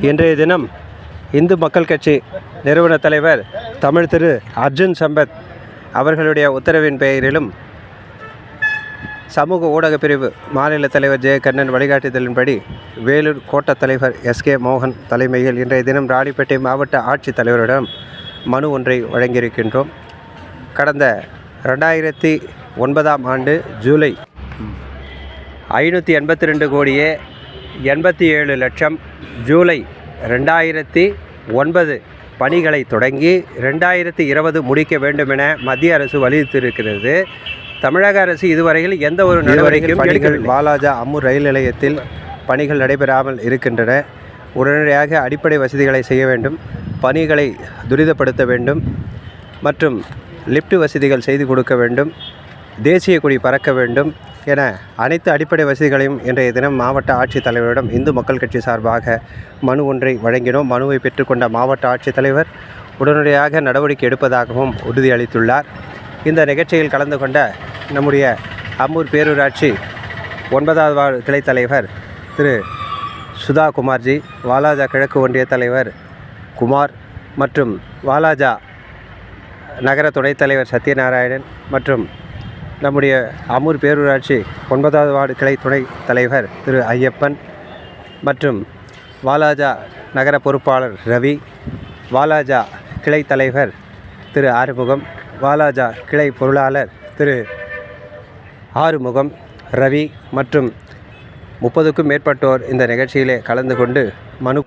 இன்றைய தினம் இந்து மக்கள் கட்சி நிறுவன தலைவர் தமிழ் திரு அர்ஜுன் சம்பத் அவர்களுடைய உத்தரவின் பெயரிலும் சமூக ஊடக பிரிவு மாநில தலைவர் ஜெயகண்ணன் வழிகாட்டுதலின்படி வேலூர் கோட்ட தலைவர் எஸ்கே மோகன் தலைமையில் இன்றைய தினம் ராணிப்பேட்டை மாவட்ட ஆட்சித்தலைவரிடம் மனு ஒன்றை வழங்கியிருக்கின்றோம். கடந்த 2009ஆம் ஆண்டு ஜூலை 582 கோடியே 87 லட்சம் ஜூலை 2009 பணிகளை தொடங்கி 2020 முடிக்க வேண்டும் என மத்திய அரசு வலியுறுத்தியிருக்கிறது. தமிழக அரசு இதுவரையில் எந்த ஒரு நடவடிக்கையும் எடுக்கவில்லை. வாலாஜா அம்மூர் ரயில் நிலையத்தில் பணிகள் நடைபெறாமல் இருக்கின்றன. உடனடியாக அடிப்படை வசதிகளை செய்ய வேண்டும், பணிகளை துரிதப்படுத்த வேண்டும் மற்றும் லிஃப்ட் வசதிகள் செய்து கொடுக்க வேண்டும், தேசிய கொடி பறக்க வேண்டும் என அனைத்து அடிப்படை வசதிகளையும் இன்றைய தினம் மாவட்ட ஆட்சித்தலைவரிடம் இந்து மக்கள் கட்சி சார்பாக மனு ஒன்றை வழங்கினோம். மனுவை பெற்றுக்கொண்ட மாவட்ட ஆட்சித்தலைவர் உடனடியாக நடவடிக்கை எடுப்பதாகவும் உறுதியளித்துள்ளார். இந்த நிகழ்ச்சியில் கலந்து கொண்ட நம்முடைய அம்மூர் பேரூராட்சி 9வது வார்டு கிளைத் தலைவர் திரு சுதா குமார்ஜி, வாலாஜா கிழக்கு ஒன்றிய தலைவர் குமார் மற்றும் வாலாஜா நகர துணைத் தலைவர் சத்யநாராயணன் மற்றும் நம்முடைய அம்மூர் பேரூராட்சி 9வது வார்டு கிளை துணை தலைவர் திரு ஐயப்பன் மற்றும் வாலாஜா நகர பொறுப்பாளர் ரவி, வாலாஜா கிளை தலைவர் திரு ஆறுமுகம், வாலாஜா கிளை பொருளாளர் திரு ஆறுமுகம், ரவி மற்றும் 30க்கும் மேற்பட்டோர் இந்த நிகழ்ச்சியிலே கலந்து கொண்டு மனு